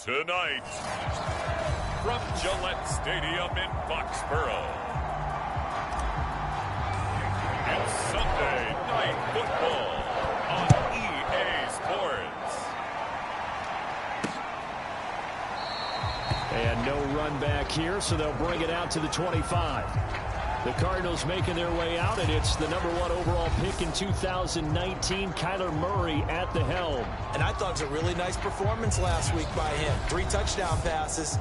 Tonight, from Gillette Stadium in Foxborough, it's Sunday Night Football on EA Sports. And no run back here, so they'll bring it out to the 25. The Cardinals making their way out, and it's the #1 overall pick in 2019, Kyler Murray at the helm. And I thought it was a really nice performance last week by him. 3 touchdown passes.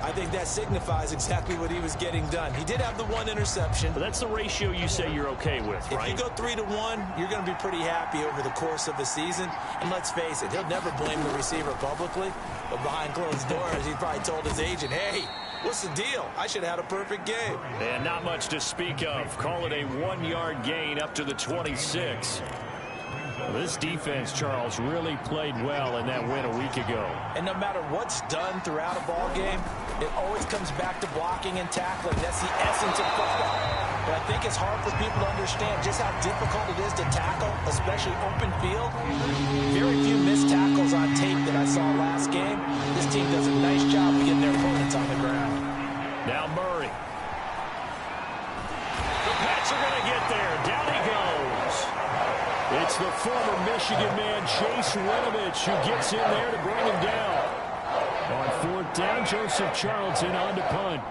I think that signifies exactly what he was getting done. He did have the 1 interception. But that's the ratio you say you're okay with, right? If you go 3-1, you're going to be pretty happy over the course of the season. And let's face it, he'll never blame the receiver publicly. But behind closed doors, he probably told his agent, hey, what's the deal? I should have had a perfect game. And not much to speak of. Call it a 1-yard gain up to the 26. Well, this defense, Charles, really played well in that win a week ago. And no matter what's done throughout a ball game, it always comes back to blocking and tackling. That's the essence of football. But I think it's hard for people to understand just how difficult it is to tackle, especially open field. Very few missed tackles on tape that I saw last game. This team does a nice job of getting their opponents on the ground. Now Murray. The Pats are going to get there. Down he goes. It's the former Michigan man, Chase Winovich, who gets in there to bring him down. On 4th down, Joseph Charlton on to punt.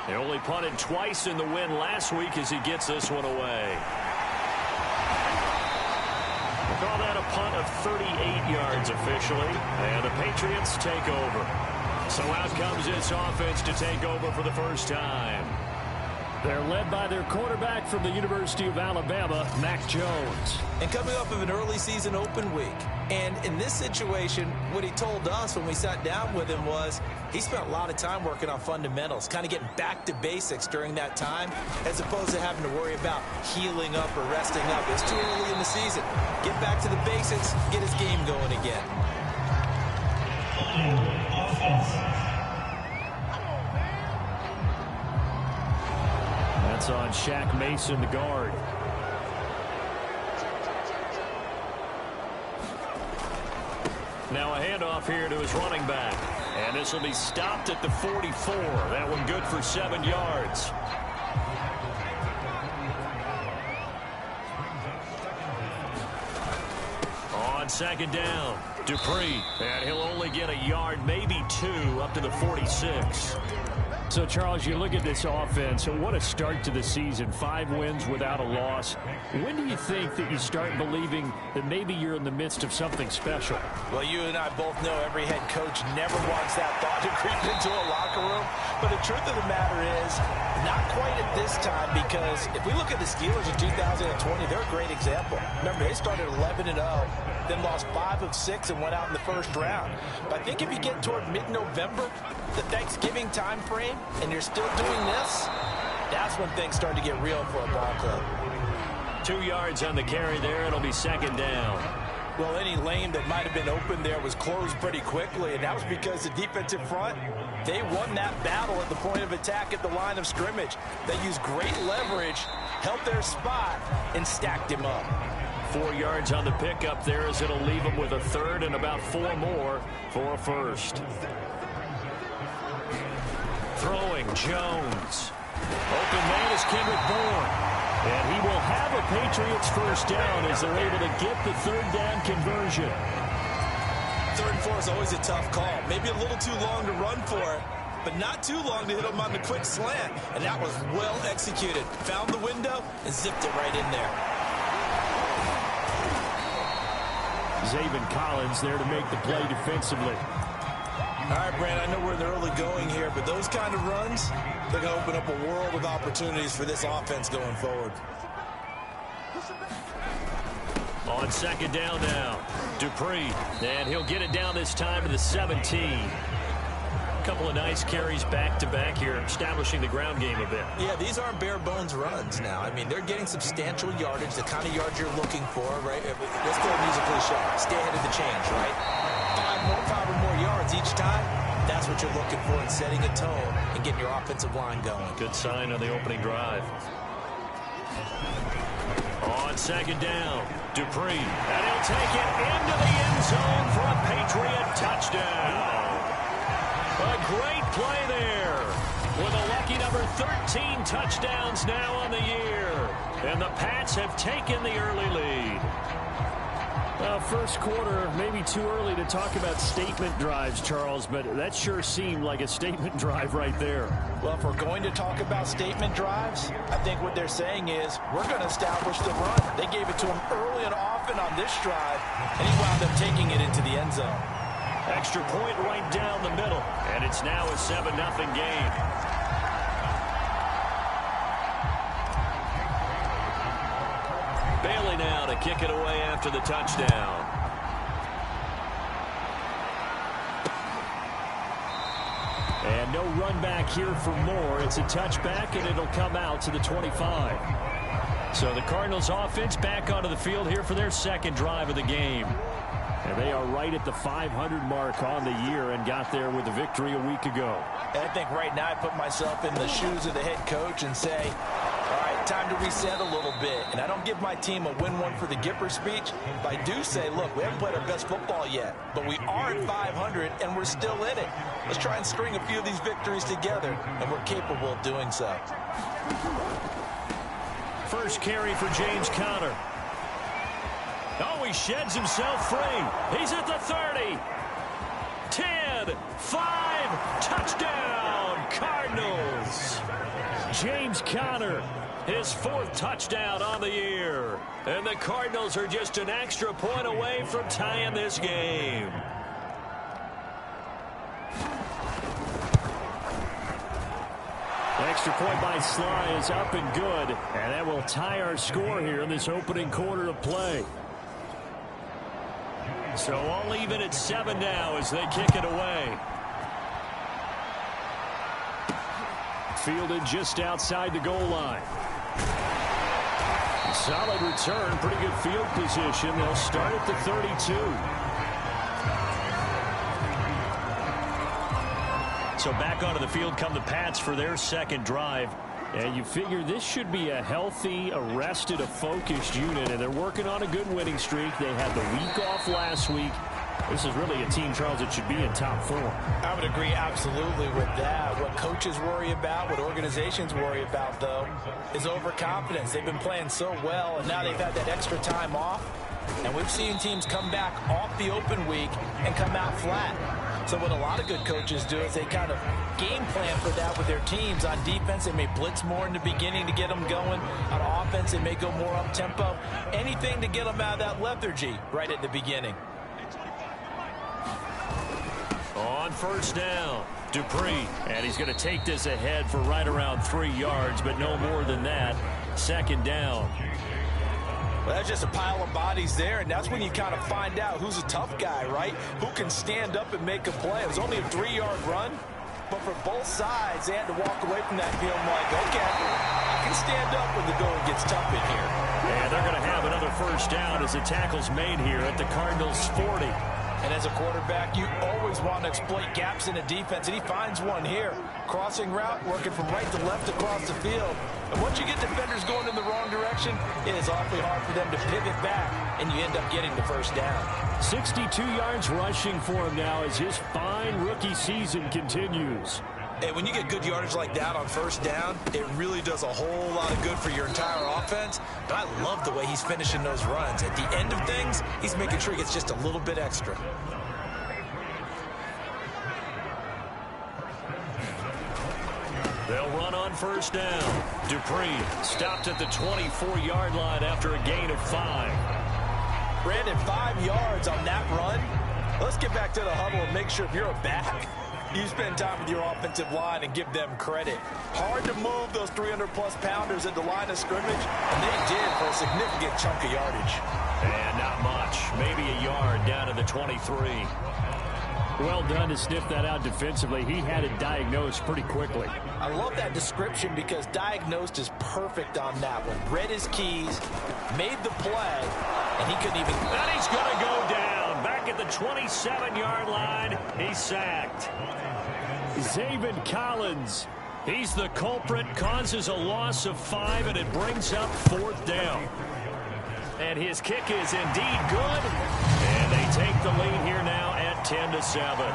They only punted twice in the win last week as he gets this one away. We'll call that a punt of 38 yards officially, and the Patriots take over. So out comes this offense to take over for the first time. They're led by their quarterback from the University of Alabama, Mac Jones. And coming off of an early season open week. And in this situation, what he told us when we sat down with him was he spent a lot of time working on fundamentals, kind of getting back to basics during that time, as opposed to having to worry about healing up or resting up. It's too early in the season. Get back to the basics, get his game going again. That's on Shaq Mason, the guard. Now a handoff here to his running back. And this will be stopped at the 44. That one good for 7 yards. On 2nd down, Dupree. And he'll only get a yard, maybe 2, up to the 46. So, Charles, you look at this offense, so what a start to the season. 5 wins without a loss. When do you think that you start believing that maybe you're in the midst of something special? Well, you and I both know every head coach never wants that thought to creep into a locker room. But the truth of the matter is, not quite at this time, because if we look at the Steelers in 2020, they're a great example. Remember, they started 11-0, then lost 5 of 6 and went out in the first round. But I think if you get toward mid-November, the Thanksgiving time frame, and you're still doing this, that's when things start to get real for a ball club. 2 yards on the carry there. It'll be 2nd down. Well, any lane that might have been open there was closed pretty quickly, and that was because the defensive front, they won that battle at the point of attack at the line of scrimmage. They used great leverage, held their spot, and stacked him up. 4 yards on the pickup there as it'll leave him with a 3rd and about 4 more for a 1st. Throwing, Jones. Open man is Kendrick Bourne. And he will have a Patriots 1st down as they're able to get the 3rd down conversion. 3rd and 4 is always a tough call. Maybe a little too long to run for it, but not too long to hit him on the quick slant. And that was well executed. Found the window and zipped it right in there. Zaven Collins there to make the play defensively. All right, Brand, I know we're in the early going here, but those kind of runs, they're going to open up a world of opportunities for this offense going forward. On 2nd down now, Dupree, and he'll get it down this time to the 17. A couple of nice carries back-to-back here, establishing the ground game a bit. Yeah, these aren't bare-bones runs now. I mean, they're getting substantial yardage, the kind of yards you're looking for, right? Let's go music cliche. Stay ahead of the change, right? 5 or more yards each time. That's what you're looking for in setting a tone and getting your offensive line going. Good sign on the opening drive. On second down. Dupree. And he'll take it into the end zone for a Patriot touchdown. A great play there. With a lucky number 13 touchdowns now on the year. And the Pats have taken the early lead. First quarter, maybe too early to talk about statement drives, Charles, but that sure seemed like a statement drive right there. Well, if we're going to talk about statement drives, I think what they're saying is we're going to establish the run. They gave it to him early and often on this drive, and he wound up taking it into the end zone. Extra point right down the middle, and it's now a 7-0 game. Bailey now to kick it away after the touchdown. And no run back here for more. It's a touchback, and it'll come out to the 25. So the Cardinals offense back onto the field here for their second drive of the game. And they are right at the 500 mark on the year and got there with the victory a week ago. And I think right now I put myself in the shoes of the head coach and say, all right, time to reset a little bit. And I don't give my team a win one for the Gipper speech, but I do say, look, we haven't played our best football yet, but we are at 500 and we're still in it. Let's try and string a few of these victories together, and we're capable of doing so. First carry for James Conner. Oh, he sheds himself free. He's at the 30. 10, 5, touchdown, Cardinals. James Conner, his 4th touchdown on the year. And the Cardinals are just an extra point away from tying this game. Extra point by Sly is up and good. And that will tie our score here in this opening quarter of play. So all even at 7 now as they kick it away. Fielded just outside the goal line. Solid return, pretty good field position. They'll start at the 32. So back onto the field come the Pats for their second drive. And you figure this should be a healthy, a rested, a focused unit, and they're working on a good winning streak. They had the week off last week. This is really a team, Charles, that should be in top form. I would agree absolutely with that. What coaches worry about, what organizations worry about, though, is overconfidence. They've been playing so well, and now they've had that extra time off. And we've seen teams come back off the open week and come out flat. So what a lot of good coaches do is they kind of game plan for that with their teams. On defense, they may blitz more in the beginning to get them going. On offense, they may go more up-tempo. Anything to get them out of that lethargy right at the beginning. On first down, Dupree. And he's going to take this ahead for right around 3 yards, but no more than that. Second down. Well, that's just a pile of bodies there, and that's when you kind of find out who's a tough guy, right? Who can stand up and make a play. It was only a 3-yard run, but for both sides, they had to walk away from that feeling like, okay, I can stand up when the going gets tough in here. And they're going to have another first down as the tackle's made here at the Cardinals' 40. And as a quarterback, you always want to exploit gaps in the defense, and he finds one here. Crossing route, working from right to left across the field. And once you get defenders going in the wrong direction, it is awfully hard for them to pivot back, and you end up getting the first down. 62 yards rushing for him now as his fine rookie season continues. And when you get good yardage like that on first down, it really does a whole lot of good for your entire offense. But I love the way he's finishing those runs. At the end of things, he's making sure he gets just a little bit extra. They'll run on first down. Dupree stopped at the 24-yard line after a gain of 5. Brandon, 5 yards on that run. Let's get back to the huddle and make sure if you're a back, you spend time with your offensive line and give them credit. Hard to move those 300-plus pounders at the line of scrimmage, and they did for a significant chunk of yardage. And not much. Maybe a yard down to the 23. Well done to sniff that out defensively. He had it diagnosed pretty quickly. I love that description because diagnosed is perfect on that one. Read his keys, made the play, and he couldn't even... And he's going to go down. Back at the 27-yard line, he's sacked. Zaven Collins. He's the culprit, causes a loss of 5, and it brings up 4th down. And his kick is indeed good. And they take the lead here now at 10-7.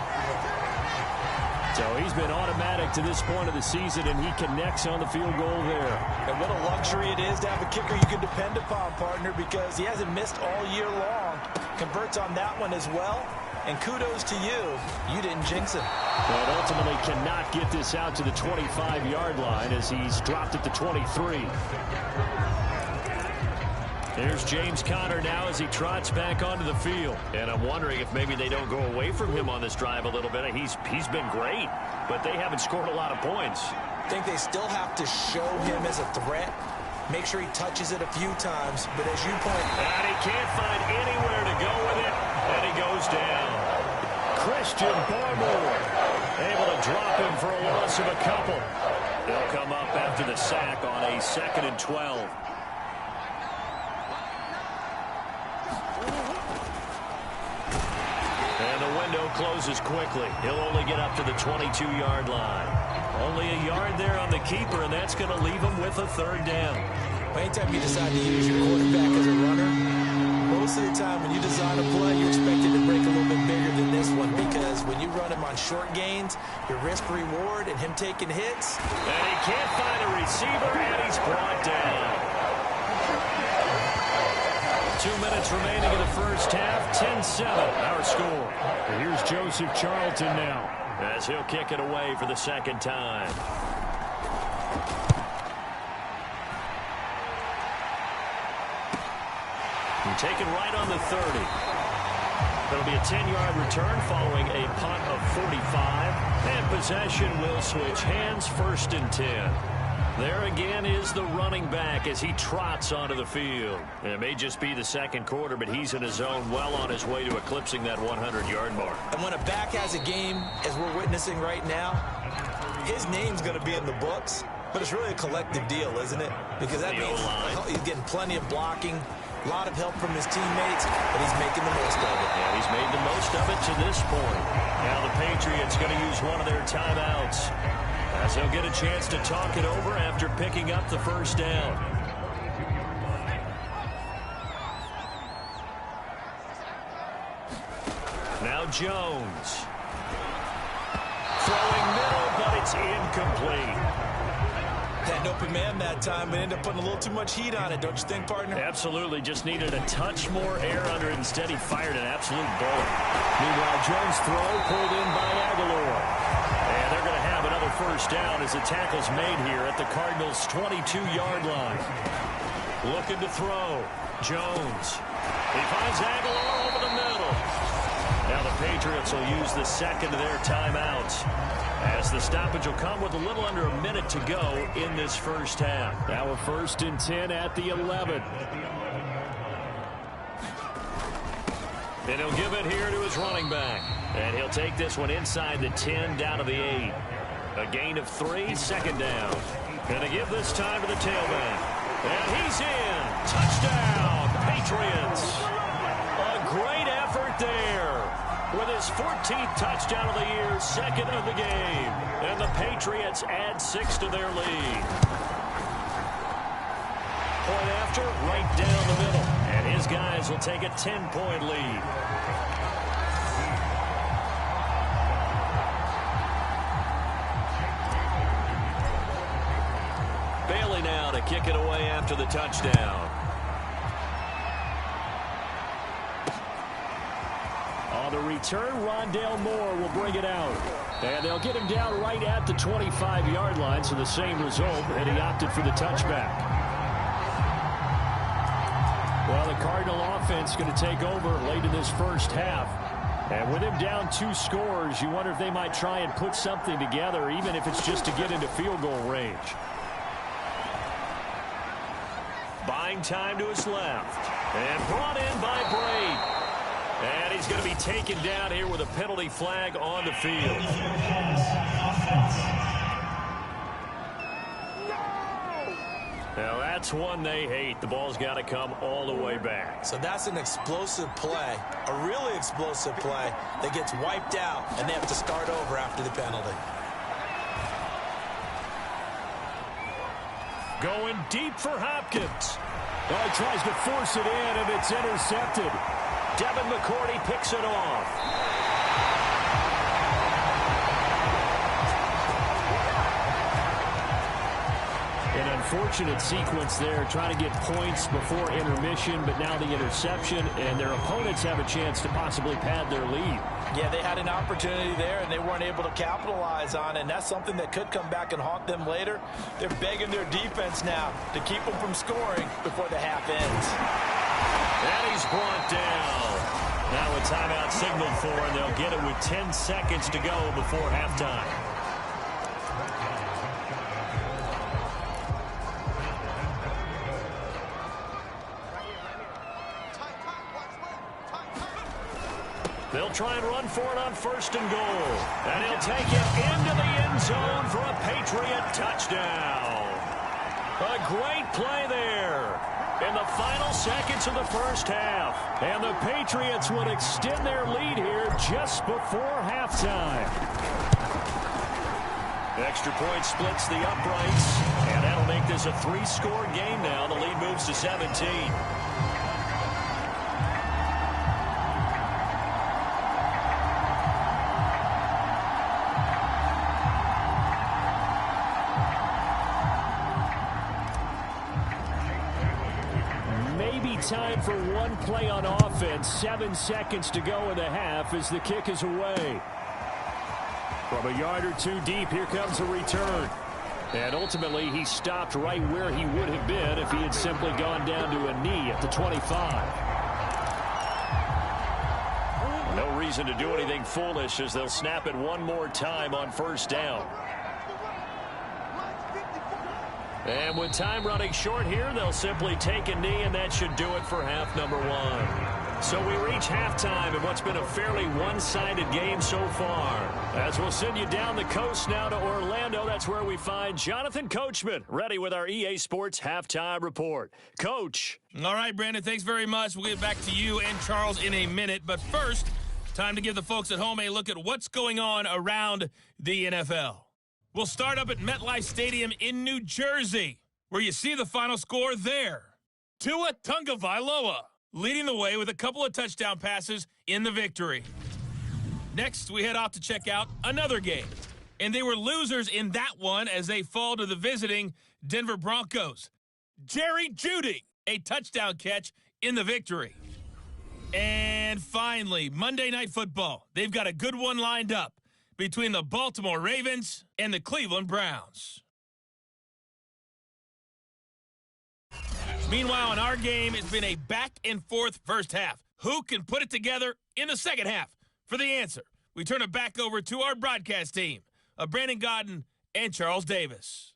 So he's been automatic to this point of the season, and he connects on the field goal there. And what a luxury it is to have a kicker you can depend upon, partner, because he hasn't missed all year long. Converts on that one as well. And kudos to you. You didn't jinx it. But ultimately cannot get this out to the 25-yard line as he's dropped it to 23. There's James Conner now as he trots back onto the field. And I'm wondering if maybe they don't go away from him on this drive a little bit. He's been great, but they haven't scored a lot of points. I think they still have to show him as a threat. Make sure he touches it a few times. But as you point out, and he can't find anywhere to go with it. And he goes down. Christian Barmore able to drop him for a loss of a couple. They'll come up after the sack on a 2nd and 12. And the window closes quickly. He'll only get up to the 22-yard line. Only a yard there on the keeper, and that's going to leave him with a 3rd down. Anytime you decide to use your quarterback as a runner, most of the time when you design a play, you expect it to break a little bit bigger than this one, because when you run him on short gains, your risk-reward and him taking hits. And he can't find a receiver, and he's brought down. 2 minutes remaining in the first half. 10-7, our score. And here's Joseph Charlton now, as he'll kick it away for the 2nd time. Taken right on the 30. It'll be a 10-yard return following a punt of 45. And possession will switch hands, 1st and 10. There again is the running back as he trots onto the field. And it may just be the 2nd quarter, but he's in his zone, well on his way to eclipsing that 100-yard mark. And when a back has a game, as we're witnessing right now, his name's going to be in the books. But it's really a collective deal, isn't it? Because that means he's getting plenty of blocking, a lot of help from his teammates, but he's making the most of it. Yeah, he's made the most of it to this point. Now the Patriots going to use one of their timeouts, as they'll get a chance to talk it over after picking up the 1st down. Now Jones. Throwing middle, but it's incomplete. Had open man that time, but ended up putting a little too much heat on it, don't you think, partner? Absolutely. Just needed a touch more air under it. Instead, he fired an absolute bullet. Meanwhile, Jones' throw pulled in by Aguilar. And they're going to have another 1st down as the tackle's made here at the Cardinals' 22-yard line. Looking to throw. Jones. He finds Aguilar over the middle. Now the Patriots will use the 2nd of their timeouts, as the stoppage will come with a little under a minute to go in this 1st half. Now a 1st and 10 at the 11. And he'll give it here to his running back. And he'll take this one inside the 10 down to the 8. A gain of 3, 2nd down. Gonna give this time to the tailback. And he's in. Touchdown, Patriots. A great effort there. With his 14th touchdown of the year, 2nd of the game. And the Patriots add 6 to their lead. Point after, right down the middle. And his guys will take a 10-point lead. Bailey now to kick it away after the touchdown. On the return, Rondale Moore will bring it out. And they'll get him down right at the 25-yard line, so the same result, and he opted for the touchback. Well, the Cardinal offense going to take over late in this 1st half. And with him down 2 scores, you wonder if they might try and put something together, even if it's just to get into field goal range. Buying time to his left. And brought in by Braid. And he's going to be taken down here with a penalty flag on the field. Now that's one they hate. The ball's got to come all the way back. So that's an explosive play, a really explosive play that gets wiped out, and they have to start over after the penalty. Going deep for Hopkins. Oh, he tries to force it in, and it's intercepted. Devin McCourty picks it off. An unfortunate sequence there, trying to get points before intermission, but now the interception, and their opponents have a chance to possibly pad their lead. Yeah, they had an opportunity there, and they weren't able to capitalize on it, and that's something that could come back and haunt them later. They're begging their defense now to keep them from scoring before the half ends. And he's brought down. Now a timeout signaled for, and they'll get it with 10 seconds to go before halftime. They'll try and run for it on 1st and goal. And he'll take it into the end zone for a Patriot touchdown. A great play there in the final seconds of the first half. And the Patriots would extend their lead here just before halftime. Extra point splits the uprights. And that'll make this a 3-score game now. The lead moves to 17. Time for one play on offense. 7 seconds to go in the half as the kick is away. From a yard or two deep, here comes a return. And ultimately, he stopped right where he would have been if he had simply gone down to a knee at the 25. No reason to do anything foolish as they'll snap it one more time on 1st down. And with time running short here, they'll simply take a knee, and that should do it for half number 1. So we reach halftime in what's been a fairly one-sided game so far. As we'll send you down the coast now to Orlando, that's where we find Jonathan Coachman, ready with our EA Sports Halftime Report. Coach. All right, Brandon, thanks very much. We'll get back to you and Charles in a minute. But first, time to give the folks at home a look at what's going on around the NFL. We'll start up at MetLife Stadium in New Jersey, where you see the final score there. Tua Tagovailoa leading the way with a couple of touchdown passes in the victory. Next, we head off to check out another game. And they were losers in that one as they fall to the visiting Denver Broncos. Jerry Jeudy, a touchdown catch in the victory. And finally, Monday Night Football. They've got a good one lined up between the Baltimore Ravens and the Cleveland Browns. Meanwhile, in our game, it's been a back-and-forth first half. Who can put it together in the second half? For the answer, we turn it back over to our broadcast team of Brandon Godden and Charles Davis.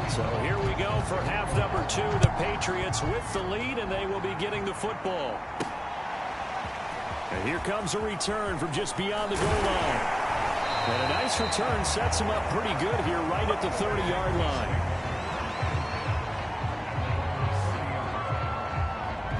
So here we go for half number 2. The Patriots with the lead, and they will be getting the football. And here comes a return from just beyond the goal line. And a nice return sets him up pretty good here right at the 30-yard line.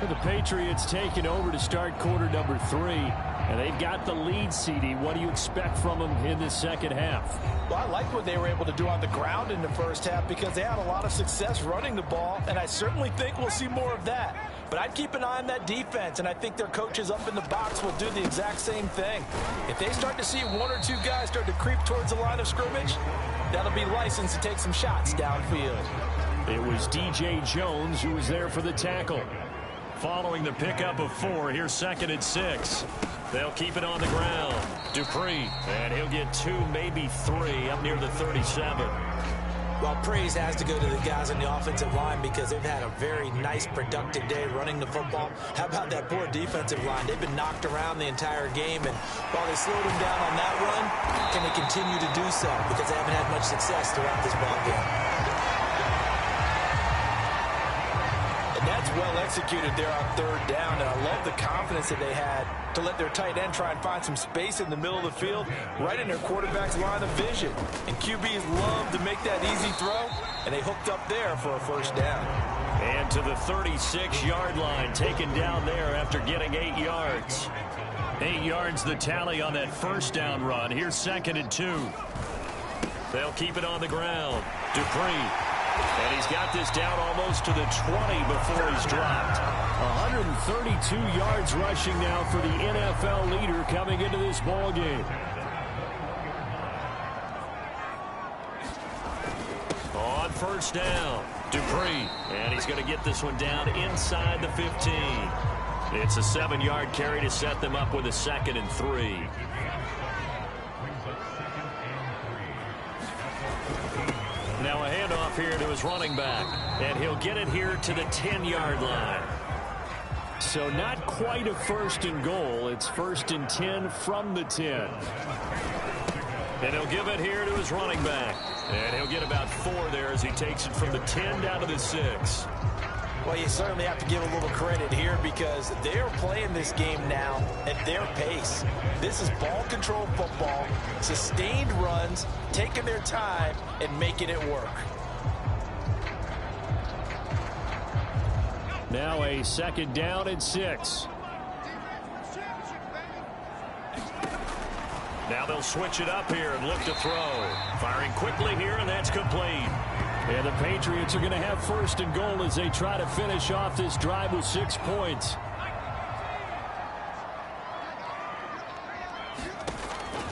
The Patriots taking over to start quarter number 3. And they've got the lead, CD. What do you expect from them in this second half? Well, I like what they were able to do on the ground in the first half because they had a lot of success running the ball, and I certainly think we'll see more of that. But I'd keep an eye on that defense, and I think their coaches up in the box will do the exact same thing. If they start to see one or two guys start to creep towards the line of scrimmage, that'll be licensed to take some shots downfield. It was DJ Jones who was there for the tackle. Following the pickup of 4, here's 2nd and 6. They'll keep it on the ground. Dupree, and he'll get 2, maybe 3, up near the 37. Well, praise has to go to the guys on the offensive line because they've had a very nice, productive day running the football. How about that poor defensive line? They've been knocked around the entire game, and while they slowed them down on that run, can they continue to do so because they haven't had much success throughout this ball game? That's well executed there on 3rd down, and I love the confidence that they had to let their tight end try and find some space in the middle of the field, right in their quarterback's line of vision. And QBs love to make that easy throw, and they hooked up there for a 1st down. And to the 36-yard line, taken down there after getting 8 yards. 8 yards the tally on that first down run. Here's 2nd and 2. They'll keep it on the ground. Dupree. And he's got this down almost to the 20 before he's dropped. 132 yards rushing now for the NFL leader coming into this ball game. On first down, Dupree. And he's going to get this one down inside the 15. It's a 7-yard carry to set them up with a 2nd and 3. Now a handoff here to his running back. And he'll get it here to the 10-yard line. So not quite a 1st and goal. It's 1st and 10 from the 10. And he'll give it here to his running back. And he'll get about 4 there as he takes it from the 10 down to the 6. Well, you certainly have to give a little credit here because they're playing this game now at their pace. This is ball control football, sustained runs, taking their time and making it work. Now a 2nd down and 6. Now they'll switch it up here and look to throw. Firing quickly here, and that's complete. And the Patriots are going to have 1st and goal as they try to finish off this drive with 6 points.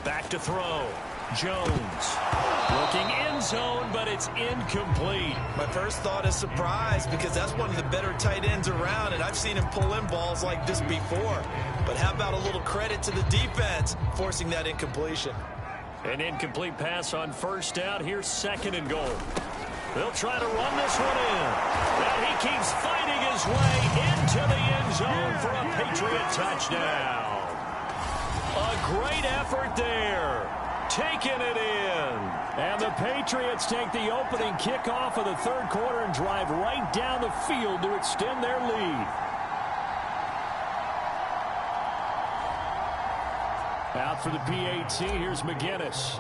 Back to throw. Jones. Looking end zone, but it's incomplete. My first thought is surprise because that's one of the better tight ends around, and I've seen him pull in balls like this before. But how about a little credit to the defense forcing that incompletion? An incomplete pass on first down. Here's 2nd and goal. They'll try to run this one in. And he keeps fighting his way into the end zone for a Patriot touchdown. A great effort there. Taking it in. And the Patriots take the opening kickoff of the 3rd quarter and drive right down the field to extend their lead. Out for the PAT, here's McGinnis.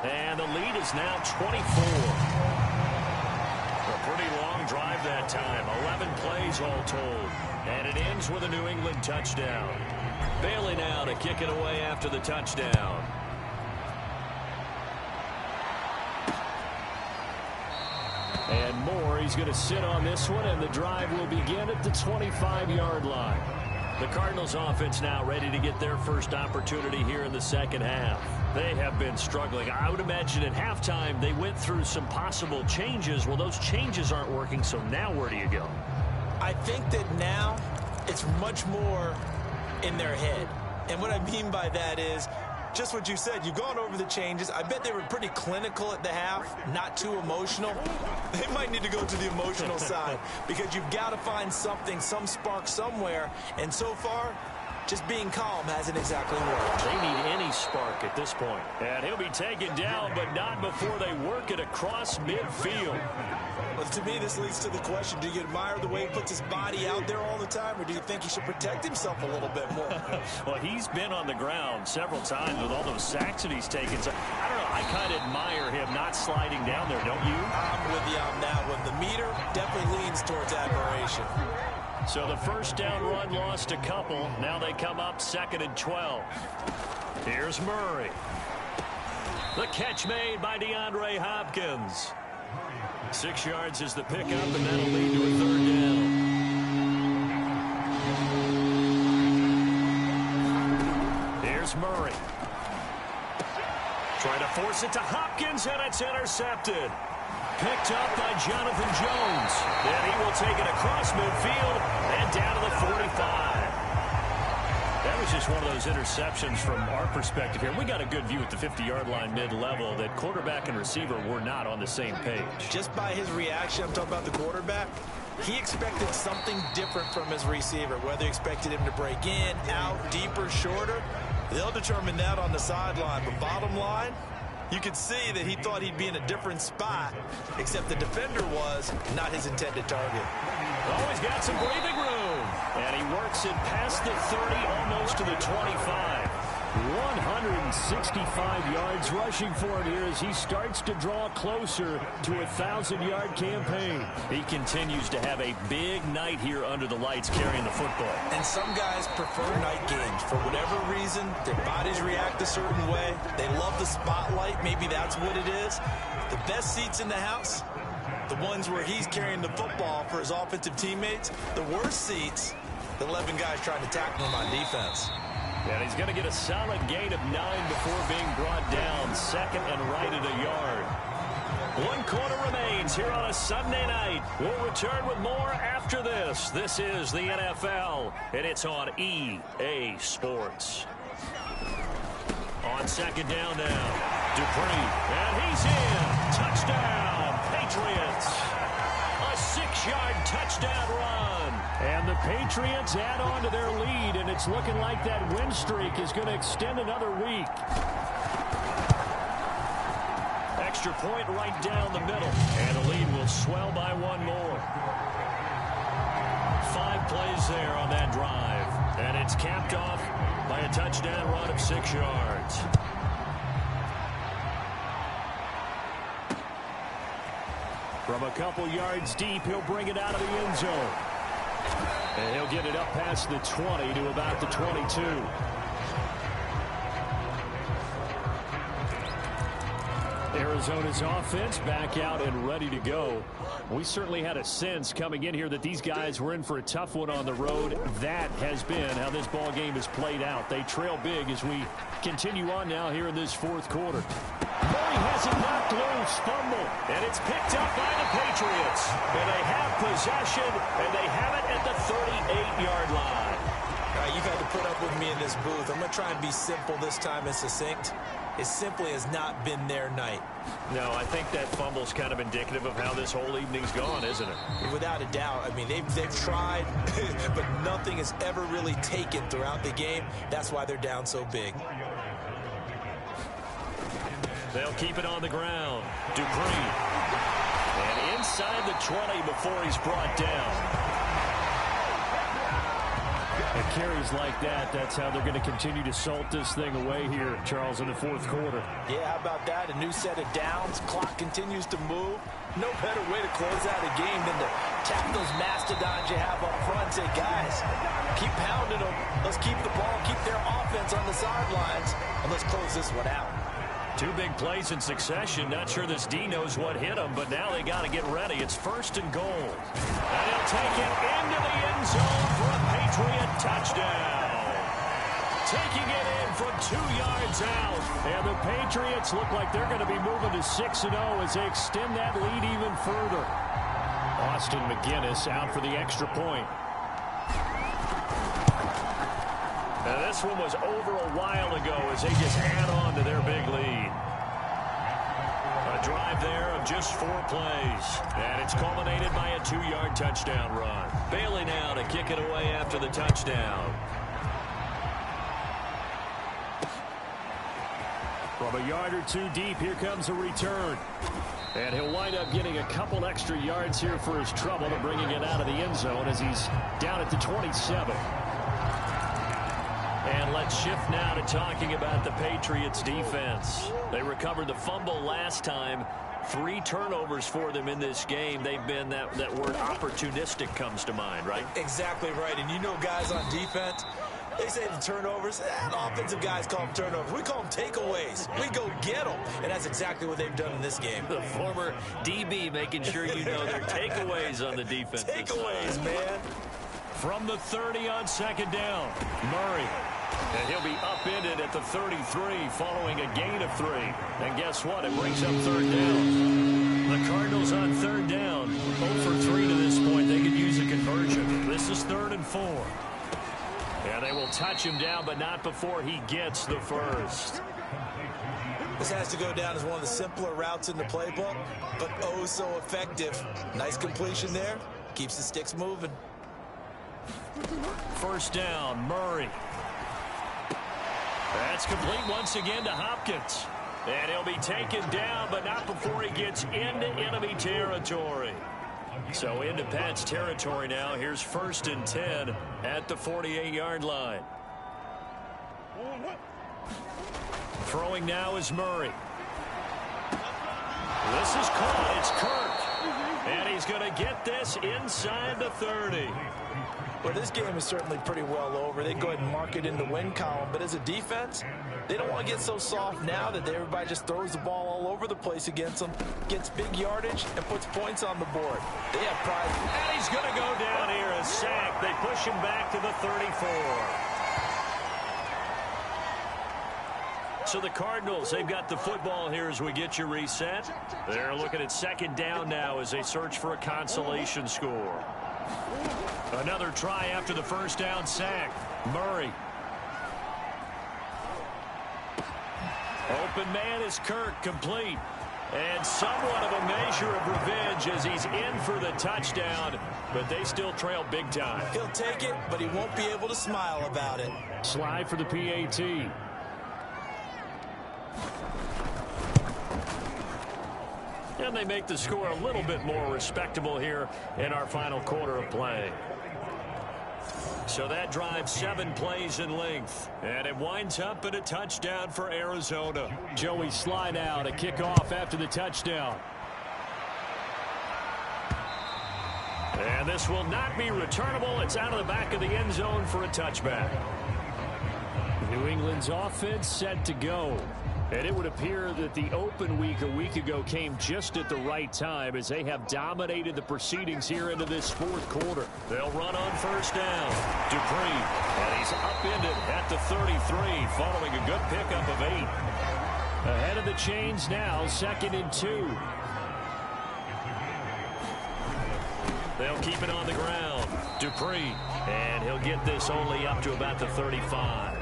And the lead is now 24. A pretty long drive that time. 11 plays all told. And it ends with a New England touchdown. Bailey now to kick it away after the touchdown. And Moore, he's going to sit on this one, and the drive will begin at the 25-yard line. The Cardinals offense now ready to get their first opportunity here in the 2nd half. They have been struggling. I would imagine at halftime they went through some possible changes. Well, those changes aren't working, so now where do you go? I think that now it's much more in their head. And what I mean by that is just what you said. You've gone over the changes. I bet they were pretty clinical at the half, not too emotional. They might need to go to the emotional side because you've got to find something, some spark somewhere. And so far, just being calm hasn't exactly worked. They need any spark at this point. And he'll be taken down, but not before they work it across midfield. Well, to me, this leads to the question, do you admire the way he puts his body out there all the time, or do you think he should protect himself a little bit more? Well, he's been on the ground several times with all those sacks that he's taken. So, I don't know, I kind of admire him not sliding down there, don't you? I'm with you on that one. The meter definitely leans towards admiration. So the first down run lost a couple. Now they come up 2nd and 12. Here's Murray. The catch made by DeAndre Hopkins. 6 yards is the pickup, and that'll lead to a 3rd down. Here's Murray. Trying to force it to Hopkins, and it's intercepted. Picked up by Jonathan Jones. And he will take it across midfield and down to the 45. That was just one of those interceptions from our perspective here. We got a good view at the 50-yard line mid-level that quarterback and receiver were not on the same page. Just by his reaction, I'm talking about the quarterback, he expected something different from his receiver, whether he expected him to break in, out, deeper, shorter. They'll determine that on the sideline. But bottom line, you could see that he thought he'd be in a different spot, except the defender was not his intended target. Oh, he's got some breathing room. And he works it past the 30, almost to the 25. 165 yards rushing for him here as he starts to draw closer to a 1,000-yard campaign. He continues to have a big night here under the lights carrying the football. And some guys prefer night games. For whatever reason, their bodies react a certain way. They love the spotlight. Maybe that's what it is. The best seats in the house, the ones where he's carrying the football for his offensive teammates. The worst seats, the 11 guys trying to tackle him on defense. And he's going to get a solid gain of 9 before being brought down. Second and right at a yard. 1 quarter remains here on a Sunday night. We'll return with more after this. This is the NFL, and it's on EA Sports. On second down now, Dupree, and he's in. Touchdown, Patriots. A 6-yard touchdown run. And the Patriots add on to their lead, and it's looking like that win streak is going to extend another week. Extra point right down the middle, and the lead will swell by 1 more. 5 plays there on that drive, and it's capped off by a touchdown run of 6 yards. From a couple yards deep, he'll bring it out of the end zone. And he'll get it up past the 20 to about the 22. Arizona's offense back out and ready to go. We certainly had a sense coming in here that these guys were in for a tough one on the road. That has been how this ball game has played out. They trail big as we continue on now here in this 4th quarter. Murray has it knocked loose, fumble, and it's picked up by the Patriots. And they have possession, and they have it at the 38-yard line. You've had to put up with me in this booth. I'm going to try and be simple this time and succinct. It simply has not been their night. No, I think that fumble's kind of indicative of how this whole evening's gone, isn't it? Without a doubt. I mean, they've tried, but nothing has ever really taken throughout the game. That's why they're down so big. They'll keep it on the ground. Dupree. And inside the 20 before he's brought down. And carries like that, that's how they're going to continue to salt this thing away here, Charles, in the 4th quarter. Yeah, how about that? A new set of downs. Clock continues to move. No better way to close out a game than to tap those mastodons you have up front and say, guys, keep pounding them. Let's keep the ball, keep their offense on the sidelines, and let's close this one out. 2 big plays in succession. Not sure this D knows what hit him, but now they got to get ready. It's 1st and goal. And he'll take it into the end zone for a Patriot touchdown. Taking it in from 2 yards out. And the Patriots look like they're going to be moving to 6-0 as they extend that lead even further. Austin McGinnis out for the extra point. Now this one was over a while ago as they just add on to their big lead. A drive there of just 4 plays. And it's culminated by a 2-yard touchdown run. Bailey now to kick it away after the touchdown. From a yard or 2 deep, here comes a return. And he'll wind up getting a couple extra yards here for his trouble and bringing it out of the end zone as he's down at the 27. And let's shift now to talking about the Patriots defense. They recovered the fumble last time. 3 turnovers for them in this game. They've been, that word opportunistic comes to mind, right? Exactly right. And you know guys on defense, they say the turnovers, the offensive guys call them turnovers. We call them takeaways. We go get them. And that's exactly what they've done in this game. The former DB making sure you know their takeaways on the defense. Takeaways, man. From the 30 on second down, Murray. And he'll be upended at the 33 following a gain of 3. And guess what? It brings up 3rd down. The Cardinals on 3rd down. 0 for 3 to this point. They could use a conversion. This is 3rd and 4. And they will touch him down, but not before he gets the first. This has to go down as one of the simpler routes in the playbook, but oh so effective. Nice completion there. Keeps the sticks moving. 1st down, Murray. That's complete once again to Hopkins. And he'll be taken down, but not before he gets into enemy territory. So into Pat's territory now. Here's 1st and 10 at the 48-yard line. Throwing now is Murray. This is caught. It's Kirk. And he's going to get this inside the 30. Well, this game is certainly pretty well over. They go ahead and mark it in the win column. But as a defense, they don't want to get so soft now that everybody just throws the ball all over the place against them, gets big yardage, and puts points on the board. They have pride. And he's going to go down here, a sack. They push him back to the 34. So the Cardinals, they've got the football here as we get you reset. They're looking at second down now as they search for a consolation score. Another try after the first down sack. Murray. Open man is Kirk, complete. And somewhat of a measure of revenge as he's in for the touchdown, but they still trail big time. He'll take it, but he won't be able to smile about it. Slide for the PAT. And they make the score a little bit more respectable here in our final quarter of play. So that drives 7 plays in length. And it winds up at a touchdown for Arizona. Joey slide out, a kickoff after the touchdown. And this will not be returnable. It's out of the back of the end zone for a touchback. New England's offense set to go. And it would appear that the open week a week ago came just at the right time as they have dominated the proceedings here into this fourth quarter. They'll run on first down. Dupree, and he's upended at the 33 following a good pickup of 8. Ahead of the chains now, 2nd and 2. They'll keep it on the ground. Dupree, and he'll get this only up to about the 35.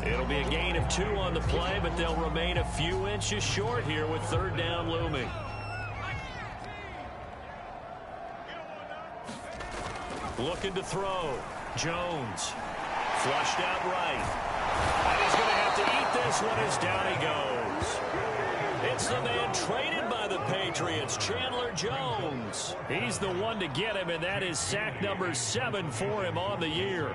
It'll be a gain of 2 on the play, but they'll remain a few inches short here with third down looming. Looking to throw. Jones. Flushed out right. And he's going to have to eat this one as down he goes. It's the man traded by the Patriots, Chandler Jones. He's the one to get him, and that is sack number 7 for him on the year.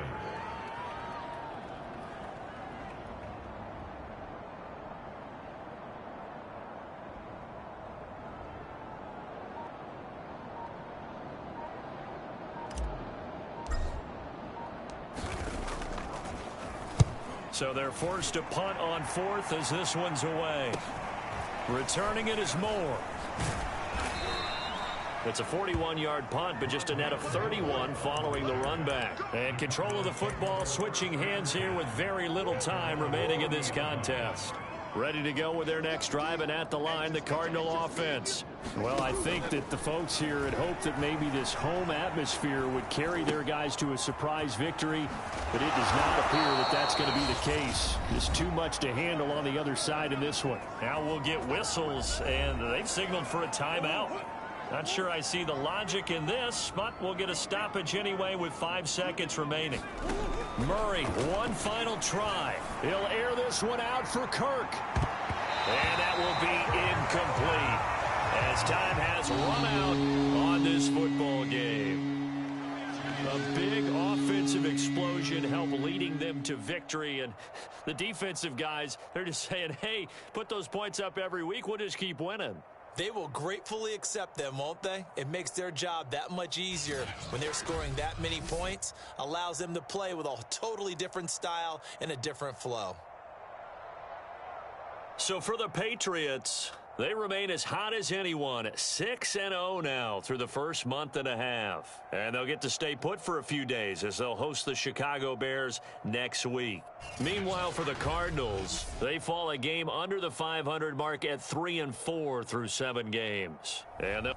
So they're forced to punt on 4th as this one's away. Returning it is Moore. It's a 41-yard punt, but just a net of 31 following the run back. And control of the football switching hands here with very little time remaining in this contest. Ready to go with their next drive, and at the line, the Cardinal offense. Well, I think that the folks here had hoped that maybe this home atmosphere would carry their guys to a surprise victory, but it does not appear that that's going to be the case. Just too much to handle on the other side in this one. Now we'll get whistles, and they've signaled for a timeout. Not sure I see the logic in this, but we'll get a stoppage anyway with 5 seconds remaining. Murray, one final try. He'll air this one out for Kirk. And that will be incomplete as time has run out on this football game. A big offensive explosion helped leading them to victory, and the defensive guys, they're just saying, hey, put those points up every week, we'll just keep winning. They will gratefully accept them, won't they? It makes their job that much easier when they're scoring that many points, allows them to play with a totally different style and a different flow. So for the Patriots, they remain as hot as anyone, 6-0 now through the first month and a half. And they'll get to stay put for a few days as they'll host the Chicago Bears next week. Meanwhile, for the Cardinals, they fall a game under the 500 mark at 3-4 through 7 games. And